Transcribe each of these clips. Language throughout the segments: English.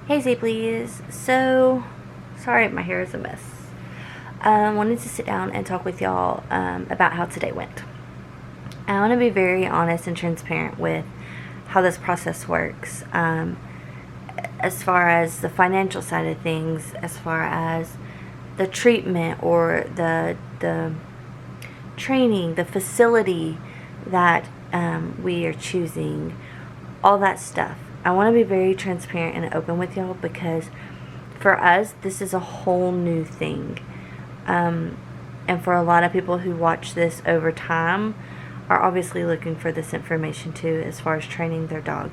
Hey Zaplies. So, sorry my hair is a mess. Wanted to sit down and talk with y'all about how today went. I want to be very honest and transparent with how this process works. As far as the financial side of things, as far as the treatment or the training, the facility that we are choosing, all that stuff. I want to be very transparent and open with y'all because for us, this is a whole new thing. And for a lot of people who watch this over time are obviously looking for this information too as far as training their dog.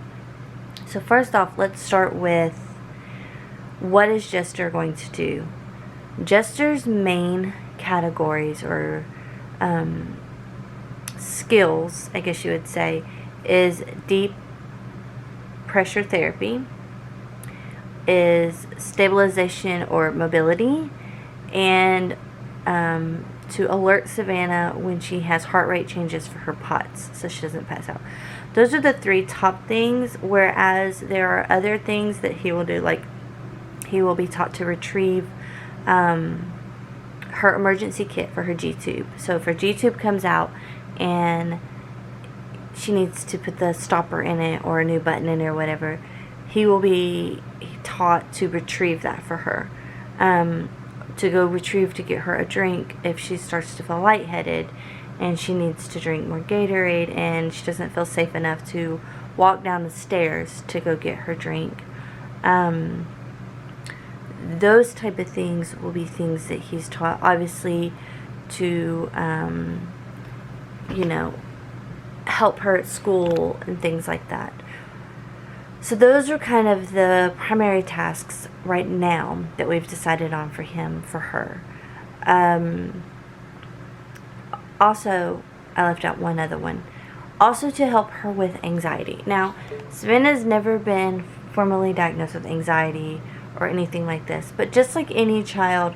So first off, let's start with what is Jester going to do? Jester's main categories or skills, I guess you would say, is deep pressure therapy, is stabilization or mobility, and to alert Savannah when she has heart rate changes for her POTS so she doesn't pass out. Those are the three top things, whereas there are other things that he will do, like he will be taught to retrieve her emergency kit for her G-tube. So if her G-tube comes out and she needs to put the stopper in it or a new button in it or whatever, he will be taught to retrieve that for her. To go retrieve to get her a drink if she starts to feel lightheaded and she needs to drink more Gatorade and she doesn't feel safe enough to walk down the stairs to go get her drink. Those type of things will be things that he's taught, obviously, to, help her at school and things like that. So those are kind of the primary tasks right now that we've decided on for him, for her. Also, I left out one other one. Also to help her with anxiety. Now, Savannah's never been formally diagnosed with anxiety or anything like this, but just like any child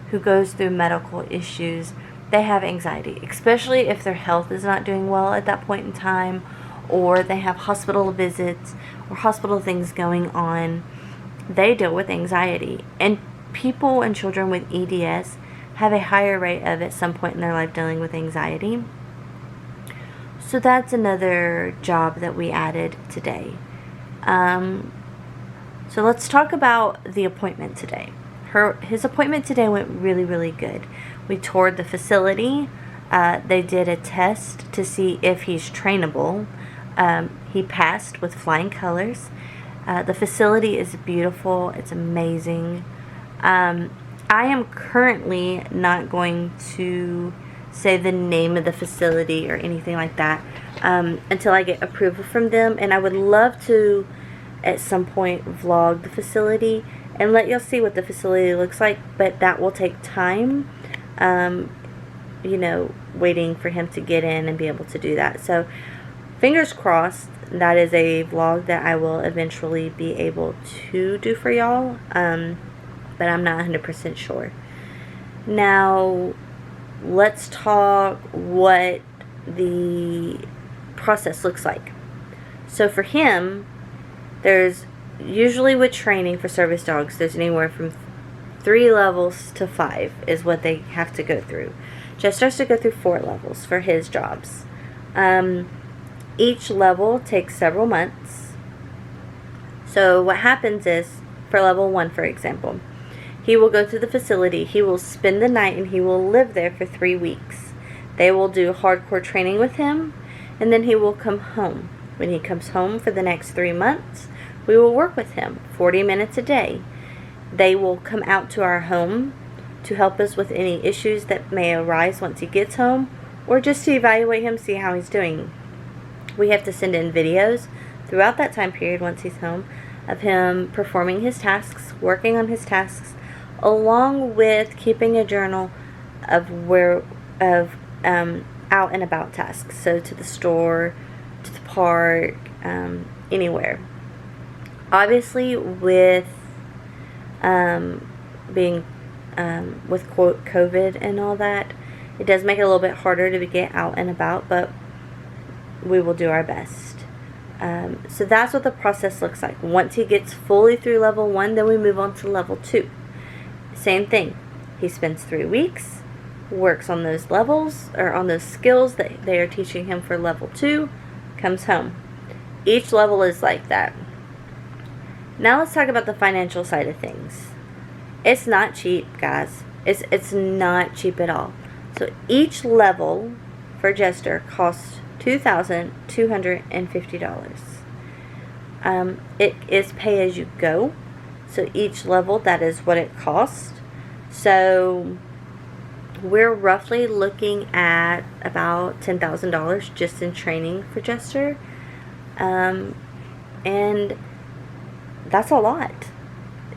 who goes through medical issues, they have anxiety, especially if their health is not doing well at that point in time, or they have hospital visits or hospital things going on. They deal with anxiety, and people and children with EDS have a higher rate of at some point in their life dealing with anxiety. So that's another job that we added today. So let's talk about the appointment today. His appointment today went really, really good. We toured the facility. They did a test to see if he's trainable. He passed with flying colors. The facility is beautiful. It's amazing. I am currently not going to say the name of the facility or anything like that until I get approval from them. And I would love to, at some point, vlog the facility and let y'all see what the facility looks like. But that will take time, waiting for him to get in and be able to do that. So fingers crossed, that is a vlog that I will eventually be able to do for y'all, but I'm not 100% sure. Now, let's talk what the process looks like. So for him, there's usually with training for service dogs, there's anywhere from 3 levels to 5 is what they have to go through. Jester has to go through 4 levels for his jobs. Each level takes several months. So what happens is, for level 1, for example, he will go to the facility, he will spend the night, and he will live there for 3 weeks. They will do hardcore training with him, and then he will come home. When he comes home for the next 3 months, we will work with him 40 minutes a day. They will come out to our home to help us with any issues that may arise once he gets home, or just to evaluate him, see how he's doing. We have to send in videos throughout that time period once he's home of him performing his tasks, working on his tasks, along with keeping a journal of out and about tasks. So to the store, to the park, anywhere. Obviously, with being with quote COVID and all that, it does make it a little bit harder to get out and about, but we will do our best. So that's what the process looks like. Once he gets fully through level 1, then we move on to level 2. Same thing. He spends 3 weeks, works on those levels, or on those skills that they are teaching him for level 2, comes home. Each level is like that. Now let's talk about the financial side of things. It's not cheap, guys. It's not cheap at all. So each level for Jester costs $2,250. It is pay as you go. So each level, that is what it costs. So we're roughly looking at about $10,000 just in training for Jester. And that's a lot.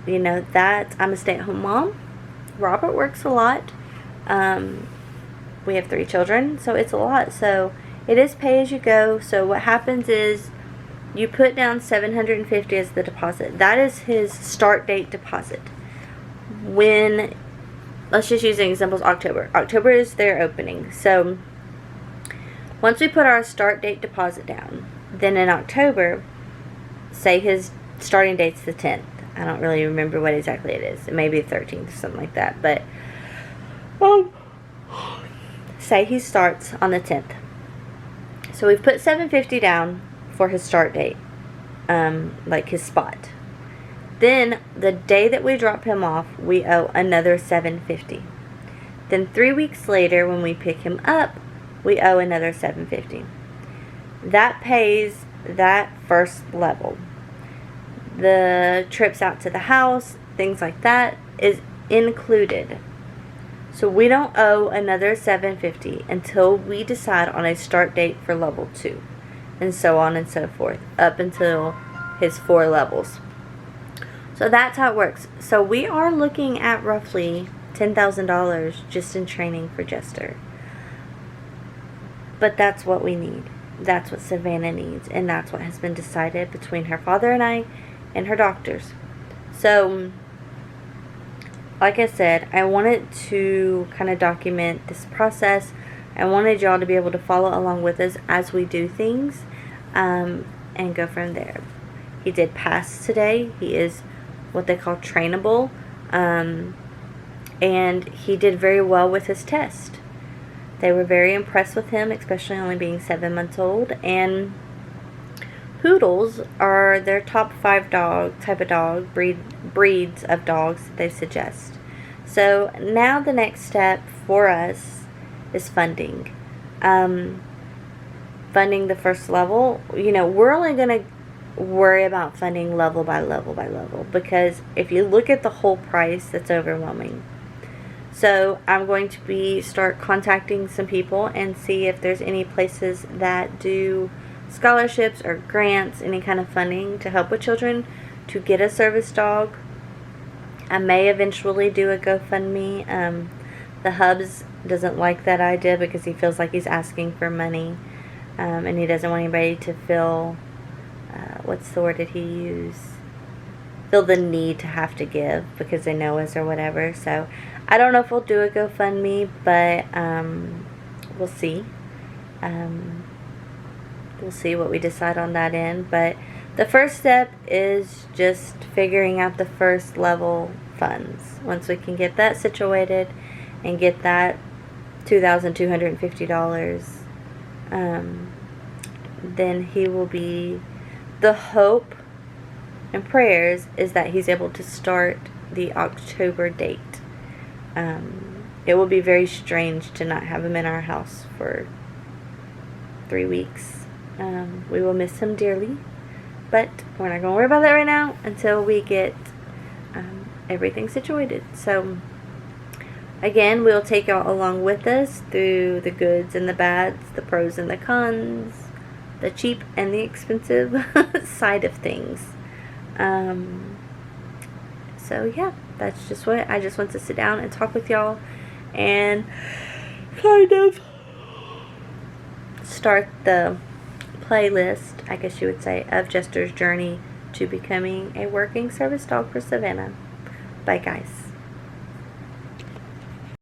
You know, that I'm a stay-at-home mom. Robert works a lot. We have 3 children, so it's a lot. So it is pay as you go. So what happens is you put down $750 as the deposit. That is his start date deposit. When, let's just use an example, October. October is their opening. So once we put our start date deposit down, then in October, say his starting date's the 10th. I don't really remember what exactly it is. It may be the 13th or something like that. But say he starts on the 10th. So we've put $750 down for his start date, like his spot. Then the day that we drop him off, we owe another $750. Then 3 weeks later, when we pick him up, we owe another $750. That pays that first level. The trips out to the house, things like that, is included. So we don't owe another $750 until we decide on a start date for level 2. And so on and so forth, up until his 4 levels. So that's how it works. So we are looking at roughly $10,000 just in training for Jester. But that's what we need. That's what Savannah needs. And that's what has been decided between her father and I and her doctors. So, like I said, I wanted to kind of document this process. I wanted y'all to be able to follow along with us as we do things, and go from there. He did pass today. He is what they call trainable, and he did very well with his test. They were very impressed with him, especially only being 7 months old. And poodles are their top 5 type of dog breeds of dogs that they suggest. So now the next step for us is funding. Funding the first level. You know, we're only going to worry about funding level by level by level, because if you look at the whole price, that's overwhelming. So I'm going to start contacting some people and see if there's any places that do scholarships or grants, any kind of funding to help with children to get a service dog. I may eventually do a GoFundMe. The Hubs doesn't like that idea because he feels like he's asking for money, and he doesn't want anybody to feel, what's the word did he use? Feel the need to have to give because they know us or whatever. So I don't know if we'll do a GoFundMe, but we'll see. We'll see what we decide on that end. But the first step is just figuring out the first level funds. Once we can get that situated and get that $2,250, then he will be, the hope and prayers is that he's able to start the October date. It will be very strange to not have him in our house for 3 weeks. We will miss him dearly, but we're not going to worry about that right now until we get everything situated. So again, we'll take y'all along with us through the goods and the bads, the pros and the cons, the cheap and the expensive side of things. So yeah, that's just what I just want to sit down and talk with y'all and kind of start the playlist, I guess you would say, of Jester's journey to becoming a working service dog for Savannah. Bye guys.